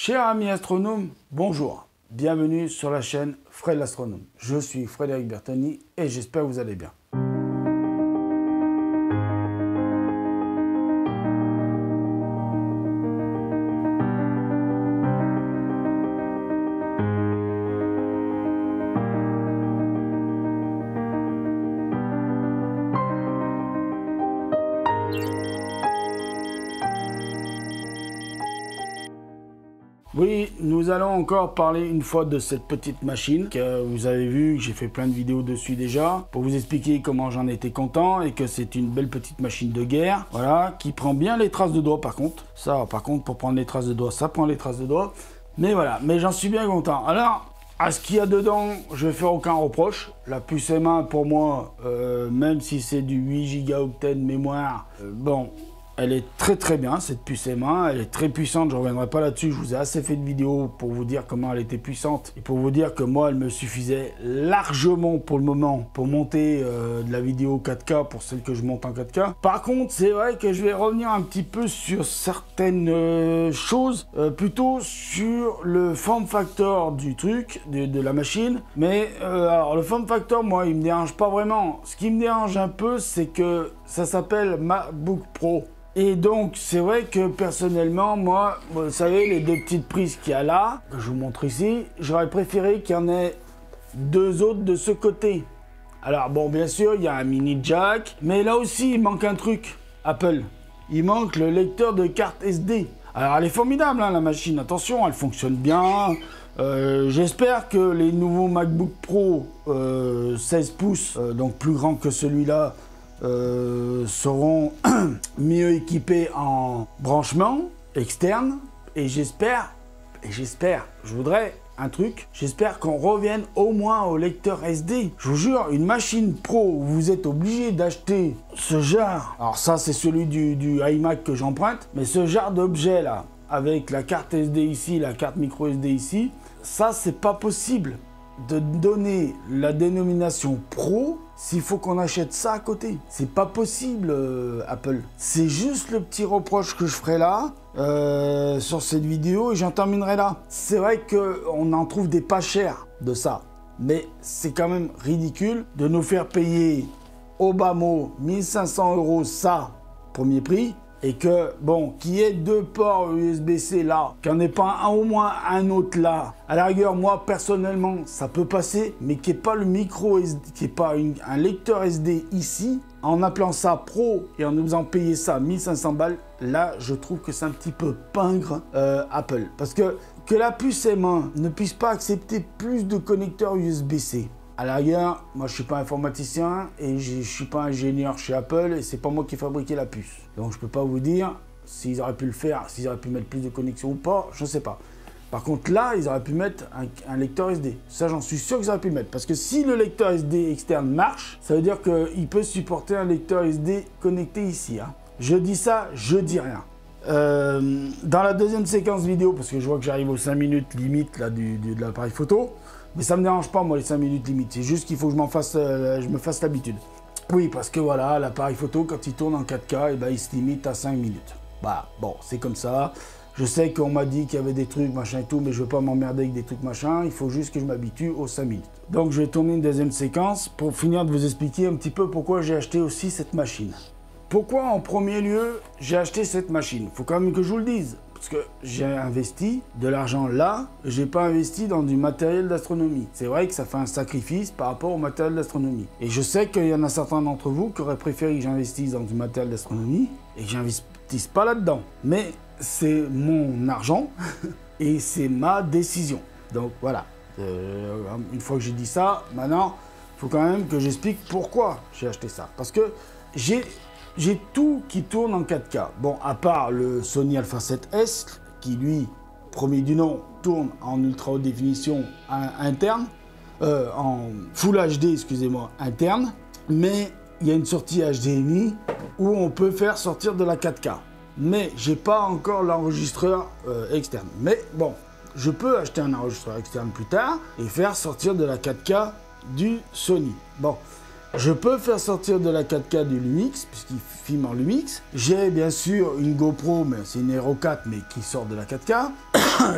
Chers amis astronomes, bonjour. Bienvenue sur la chaîne Fred l'astronome. Je suis Frédéric Bertani et j'espère que vous allez bien. Oui, nous allons encore parler une fois de cette petite machine que vous avez vu, j'ai fait plein de vidéos dessus déjà pour vous expliquer comment j'en étais content et que c'est une belle petite machine de guerre, voilà, qui prend bien les traces de doigts par contre. Ça, par contre, pour prendre les traces de doigts, ça prend les traces de doigts. Mais voilà, mais j'en suis bien content. Alors, à ce qu'il y a dedans, je vais faire aucun reproche. La puce M1 pour moi, même si c'est du 8 Go de mémoire, bon... Elle est très bien, cette puce M1, elle est très puissante, je ne reviendrai pas là-dessus, je vous ai assez fait de vidéos pour vous dire comment elle était puissante et pour vous dire que moi elle me suffisait largement pour le moment pour monter de la vidéo 4K pour celle que je monte en 4K. Par contre, c'est vrai que je vais revenir un petit peu sur certaines choses, plutôt sur le form factor du truc, de la machine. Mais alors le form factor, moi il me dérange pas vraiment. Ce qui me dérange un peu, c'est que ça s'appelle MacBook Pro. Et donc, c'est vrai que personnellement, moi, vous savez, les deux petites prises qu'il y a là, que je vous montre ici, j'aurais préféré qu'il y en ait deux autres de ce côté. Alors, bon, bien sûr, il y a un mini jack, mais là aussi, il manque un truc, Apple. Il manque le lecteur de carte SD. Alors, elle est formidable, hein, la machine, attention, elle fonctionne bien. J'espère que les nouveaux MacBook Pro 16 pouces, donc plus grands que celui-là, seront mieux équipés en branchement externe et j'espère, je voudrais un truc, j'espère qu'on revienne au moins au lecteur SD. Je vous jure, une machine pro où vous êtes obligé d'acheter ce genre, alors ça c'est celui du iMac que j'emprunte, mais ce genre d'objet là, avec la carte SD ici, la carte micro SD ici, ça c'est pas possible de donner la dénomination pro s'il faut qu'on achète ça à côté. C'est pas possible, Apple. C'est juste le petit reproche que je ferai là sur cette vidéo et j'en terminerai là. C'est vrai qu'on en trouve des pas chers de ça, mais c'est quand même ridicule de nous faire payer au bas mot 1500 € ça, premier prix, et que, bon, qu'il y ait deux ports USB-C là, qu'il n'y en ait pas au moins un autre là. À la rigueur, moi, personnellement, ça peut passer, mais qu'il n'y ait pas le micro SD, qu'il n'y ait pas un lecteur SD ici, en appelant ça Pro et en nous faisant payer ça 1500 balles, là, je trouve que c'est un petit peu pingre Apple. Parce que la puce M1 ne puisse pas accepter plus de connecteurs USB-C. À la rigueur, moi je suis pas informaticien et je suis pas ingénieur chez Apple et c'est pas moi qui ai fabriqué la puce. Donc je peux pas vous dire s'ils auraient pu le faire, s'ils auraient pu mettre plus de connexions ou pas, je sais pas. Par contre là, ils auraient pu mettre un lecteur SD. Ça j'en suis sûr qu'ils auraient pu le mettre. Parce que si le lecteur SD externe marche, ça veut dire qu'il peut supporter un lecteur SD connecté ici. Hein. Je dis ça, je dis rien. Dans la deuxième séquence vidéo, parce que je vois que j'arrive aux 5 minutes limite là, de l'appareil photo, mais ça me dérange pas moi les 5 minutes limite, c'est juste qu'il faut que je me fasse l'habitude. Oui, parce que voilà, l'appareil photo quand il tourne en 4K, et ben, il se limite à 5 minutes. Bah bon, c'est comme ça. Je sais qu'on m'a dit qu'il y avait des trucs machin et tout, mais je veux pas m'emmerder avec des trucs machin, il faut juste que je m'habitue aux 5 minutes. Donc je vais tourner une deuxième séquence pour finir de vous expliquer un petit peu pourquoi j'ai acheté aussi cette machine. Pourquoi en premier lieu j'ai acheté cette machine? Faut quand même que je vous le dise. Parce que j'ai investi de l'argent là, j'ai pas investi dans du matériel d'astronomie. C'est vrai que ça fait un sacrifice par rapport au matériel d'astronomie. Et je sais qu'il y en a certains d'entre vous qui auraient préféré que j'investisse dans du matériel d'astronomie et que j'investisse pas là-dedans. Mais c'est mon argent et c'est ma décision. Donc voilà. Une fois que j'ai dit ça, maintenant, il faut quand même que j'explique pourquoi j'ai acheté ça. Parce que j'ai tout qui tourne en 4K. Bon, à part le Sony Alpha 7S, qui lui, premier du nom, tourne en ultra haute définition interne, en Full HD, excusez-moi, interne, mais il y a une sortie HDMI où on peut faire sortir de la 4K. Mais j'ai pas encore l'enregistreur externe. Mais bon, je peux acheter un enregistreur externe plus tard et faire sortir de la 4K du Sony. Bon. Je peux faire sortir de la 4K du Lumix, puisqu'il filme en Lumix. J'ai bien sûr une GoPro, mais c'est une Hero 4, mais qui sort de la 4K.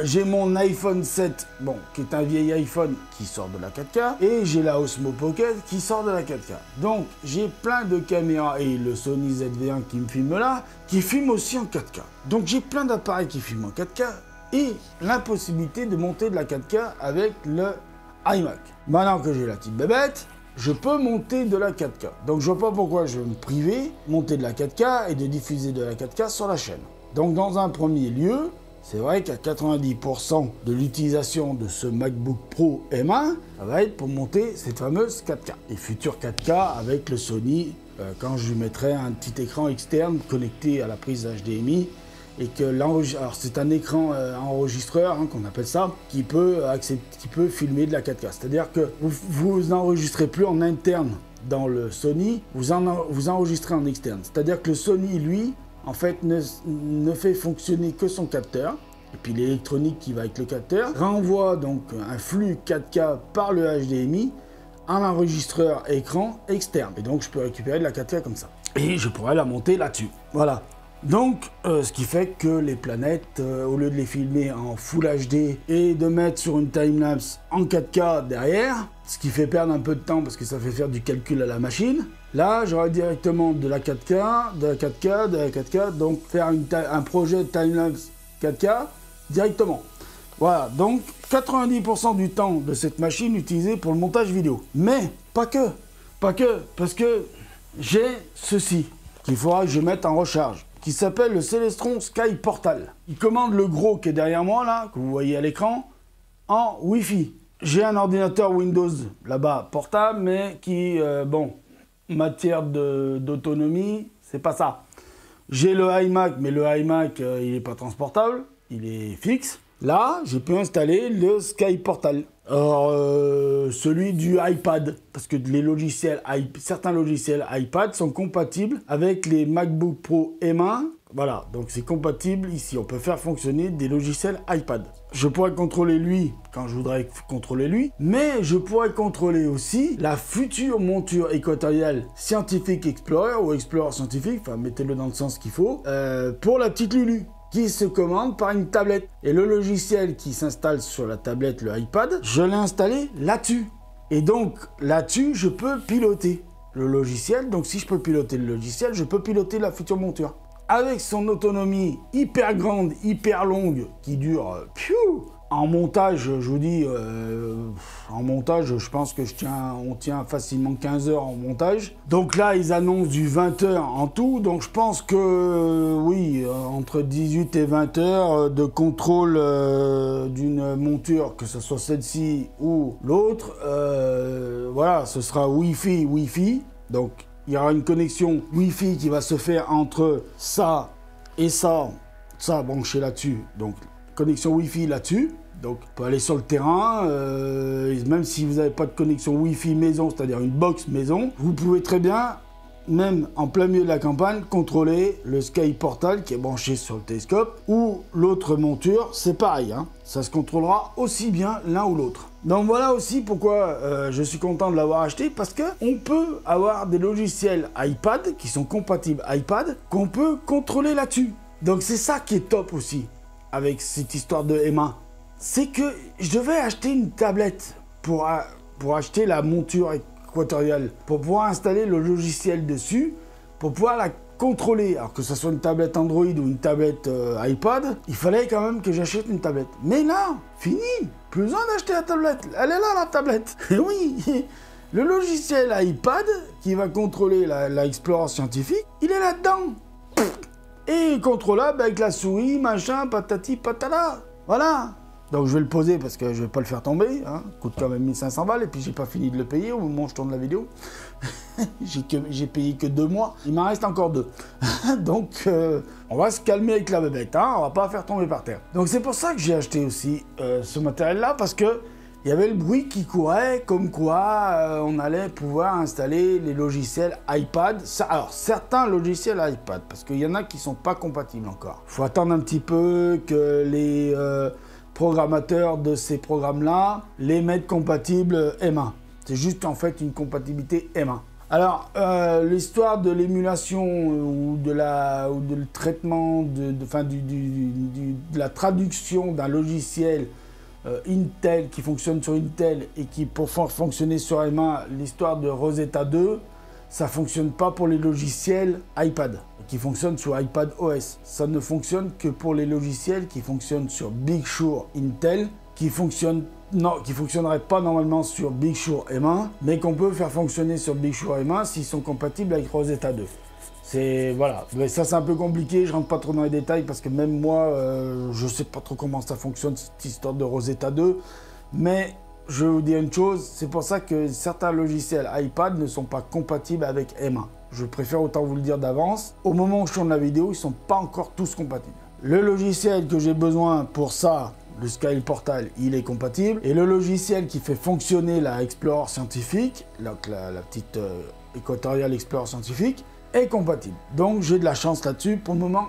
J'ai mon iPhone 7, bon, qui est un vieil iPhone qui sort de la 4K. Et j'ai la Osmo Pocket qui sort de la 4K. Donc, j'ai plein de caméras, et le Sony ZV-1 qui me filme là, qui filme aussi en 4K. Donc, j'ai plein d'appareils qui filment en 4K, et l'impossibilité de monter de la 4K avec le iMac. Maintenant que j'ai la petite bébête, je peux monter de la 4K. Donc je vois pas pourquoi je vais me priver, monter de la 4K et de diffuser de la 4K sur la chaîne. Donc dans un premier lieu, c'est vrai qu'à 90% de l'utilisation de ce MacBook Pro M1, ça va être pour monter cette fameuse 4K. Et future 4K avec le Sony, quand je lui mettrai un petit écran externe connecté à la prise HDMI, et que alors c'est un écran enregistreur, hein, qu'on appelle ça, qui peut filmer de la 4K. C'est-à-dire que vous n'enregistrez plus en interne dans le Sony, vous enregistrez en externe. C'est-à-dire que le Sony, lui, en fait, ne fait fonctionner que son capteur, et puis l'électronique qui va avec le capteur, renvoie donc un flux 4K par le HDMI à un enregistreur écran externe. Et donc je peux récupérer de la 4K comme ça. Et je pourrais la monter là-dessus. Voilà. Donc, ce qui fait que les planètes, au lieu de les filmer en Full HD et de mettre sur une timelapse en 4K derrière, ce qui fait perdre un peu de temps parce que ça fait faire du calcul à la machine, là, j'aurai directement de la 4K, de la 4K, de la 4K, donc faire un projet de timelapse 4K directement. Voilà, donc 90% du temps de cette machine utilisée pour le montage vidéo. Mais pas que, parce que j'ai ceci qu'il faudra que je mette en recharge, qui s'appelle le Celestron Sky Portal. Il commande le gros qui est derrière moi, là, que vous voyez à l'écran, en Wi-Fi. J'ai un ordinateur Windows, là-bas, portable, mais qui, bon, matière d'autonomie, c'est pas ça. J'ai le iMac, mais le iMac, il n'est pas transportable, il est fixe. Là, j'ai pu installer le Sky Portal. Alors, celui du iPad, parce que certains logiciels iPad sont compatibles avec les MacBook Pro M1. Voilà, donc c'est compatible ici. On peut faire fonctionner des logiciels iPad. Je pourrais contrôler lui quand je voudrais contrôler lui, mais je pourrais contrôler aussi la future monture équatoriale Scientific Explorer ou Explorer Scientifique, enfin mettez-le dans le sens qu'il faut, pour la petite Lulu, qui se commande par une tablette. Et le logiciel qui s'installe sur la tablette, le iPad, je l'ai installé là-dessus. Et donc, là-dessus, je peux piloter le logiciel. Donc, si je peux piloter le logiciel, je peux piloter la future monture. Avec son autonomie hyper grande, hyper longue, qui dure... En montage, je vous dis, en montage, je pense que on tient facilement 15 heures en montage. Donc là, ils annoncent du 20 heures en tout. Donc je pense que, oui, entre 18 et 20 heures de contrôle d'une monture, que ce soit celle-ci ou l'autre, voilà, ce sera Wi-Fi. Donc il y aura une connexion Wi-Fi qui va se faire entre ça et ça branché là-dessus. Donc connexion Wi-Fi là-dessus, donc on peut aller sur le terrain, même si vous n'avez pas de connexion Wi-Fi maison, c'est-à-dire une box maison, vous pouvez très bien, même en plein milieu de la campagne, contrôler le Sky Portal qui est branché sur le télescope, ou l'autre monture, c'est pareil, hein, ça se contrôlera aussi bien l'un ou l'autre. Donc voilà aussi pourquoi je suis content de l'avoir acheté, parce qu'on peut avoir des logiciels iPad qui sont compatibles iPad, qu'on peut contrôler là-dessus. Donc c'est ça qui est top aussi avec cette histoire de M1, c'est que je devais acheter une tablette pour acheter la monture équatoriale, pour pouvoir installer le logiciel dessus, pour pouvoir la contrôler. Alors que ce soit une tablette Android ou une tablette iPad, il fallait quand même que j'achète une tablette. Mais là, fini, plus besoin d'acheter la tablette, elle est là la tablette. Et oui, le logiciel iPad qui va contrôler la Explorer Scientifique, il est là-dedans. Et contrôlable avec la souris, machin, patati patala. Voilà. Donc je vais le poser parce que je vais pas le faire tomber. Hein. Coûte quand même 1500 balles et puis j'ai pas fini de le payer au moment où je tourne la vidéo. J'ai payé que 2 mois. Il m'en reste encore 2. Donc on va se calmer avec la bébête. Hein. On va pas faire tomber par terre. Donc c'est pour ça que j'ai acheté aussi ce matériel-là, parce que il y avait le bruit qui courait, comme quoi on allait pouvoir installer les logiciels iPad. Alors, certains logiciels iPad, parce qu'il y en a qui ne sont pas compatibles encore. Il faut attendre un petit peu que les programmateurs de ces programmes-là les mettent compatibles M1. C'est juste en fait une compatibilité M1. Alors, l'histoire de l'émulation ou de le traitement, de la traduction d'un logiciel Intel qui fonctionne sur Intel et qui pour fonctionner sur M1, l'histoire de Rosetta 2, ça ne fonctionne pas pour les logiciels iPad qui fonctionnent sur iPad OS. Ça ne fonctionne que pour les logiciels qui fonctionnent sur Big Sur Intel, qui fonctionneraient pas normalement sur Big Sur M1, mais qu'on peut faire fonctionner sur Big Sur M1 s'ils sont compatibles avec Rosetta 2. Voilà, mais ça c'est un peu compliqué, je rentre pas trop dans les détails parce que même moi, je sais pas trop comment ça fonctionne cette histoire de Rosetta 2, mais je vais vous dire une chose, c'est pour ça que certains logiciels iPad ne sont pas compatibles avec M1. Je préfère autant vous le dire d'avance. Au moment où je tourne la vidéo, ils ne sont pas encore tous compatibles. Le logiciel que j'ai besoin pour ça, le Sky Portal, il est compatible. Et le logiciel qui fait fonctionner la Explorer scientifique, donc la petite Equatorial Explorer scientifique, est compatible. Donc j'ai de la chance là-dessus. Pour le moment,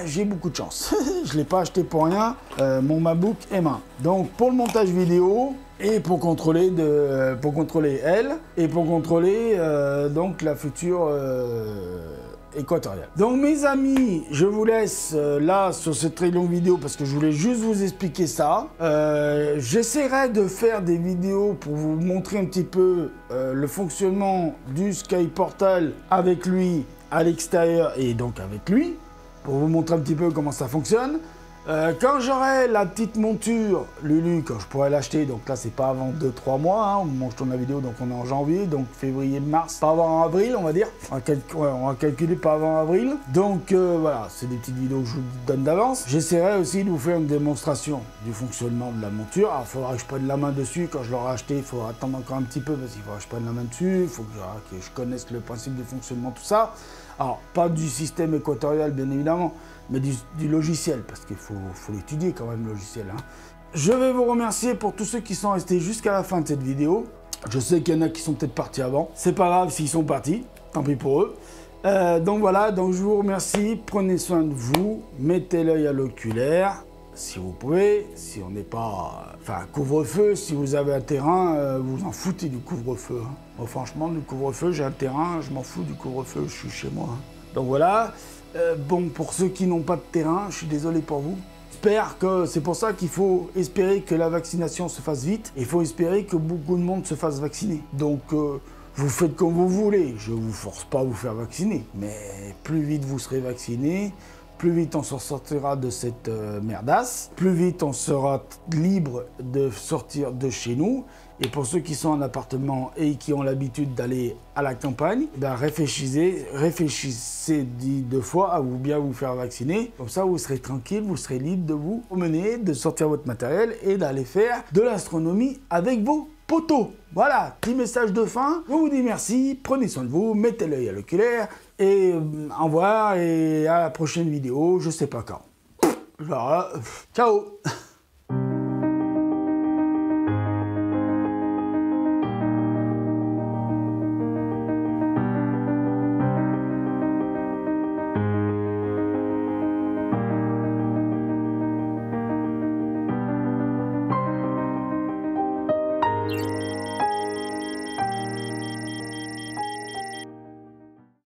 j'ai beaucoup de chance. Je ne l'ai pas acheté pour rien, mon MacBook M1. Donc pour le montage vidéo, et pour contrôler elle, et pour contrôler donc la future équatoriale. Donc mes amis, je vous laisse là sur cette très longue vidéo parce que je voulais juste vous expliquer ça. J'essaierai de faire des vidéos pour vous montrer un petit peu le fonctionnement du Sky Portal avec lui à l'extérieur et donc avec lui, pour vous montrer un petit peu comment ça fonctionne. Quand j'aurai la petite monture Lulu, quand je pourrai l'acheter, donc là c'est pas avant 2-3 mois, hein, au moment où je tourne la vidéo, donc on est en janvier, donc février-mars, pas avant avril on va dire, on va calculer pas avant avril, donc voilà, c'est des petites vidéos que je vous donne d'avance. J'essaierai aussi de vous faire une démonstration du fonctionnement de la monture. Alors il faudra que je prenne la main dessus, quand je l'aurai acheté, il faudra attendre encore un petit peu parce qu'il faudra que je prenne la main dessus, il faut que je connaisse le principe de fonctionnement, tout ça. Alors, pas du système équatorial, bien évidemment, mais du logiciel, parce qu'il faut l'étudier quand même, le logiciel. Hein. Je vais vous remercier pour tous ceux qui sont restés jusqu'à la fin de cette vidéo. Je sais qu'il y en a qui sont peut-être partis avant. C'est pas grave s'ils sont partis, tant pis pour eux. Donc voilà, donc je vous remercie. Prenez soin de vous, mettez l'œil à l'oculaire. Si vous pouvez, si on n'est pas... Enfin, couvre-feu, si vous avez un terrain, vous en foutez du couvre-feu. Hein. Moi, franchement, le couvre-feu, j'ai un terrain, je m'en fous du couvre-feu, je suis chez moi. Hein. Donc voilà. Bon, pour ceux qui n'ont pas de terrain, je suis désolé pour vous. J'espère que c'est pour ça qu'il faut espérer que la vaccination se fasse vite. Il faut espérer que beaucoup de monde se fasse vacciner. Donc, vous faites comme vous voulez. Je ne vous force pas à vous faire vacciner. Mais plus vite vous serez vacciné, plus vite on s'en sortira de cette merdasse, plus vite on sera libre de sortir de chez nous. Et pour ceux qui sont en appartement et qui ont l'habitude d'aller à la campagne, ben réfléchissez 2 fois à bien vous faire vacciner. Comme ça, vous serez tranquille, vous serez libre de vous promener, de sortir votre matériel et d'aller faire de l'astronomie avec vos poteaux. Voilà, petit message de fin. Je vous dis merci, prenez soin de vous, mettez l'œil à l'oculaire et au revoir et à la prochaine vidéo, je sais pas quand. Voilà, ciao.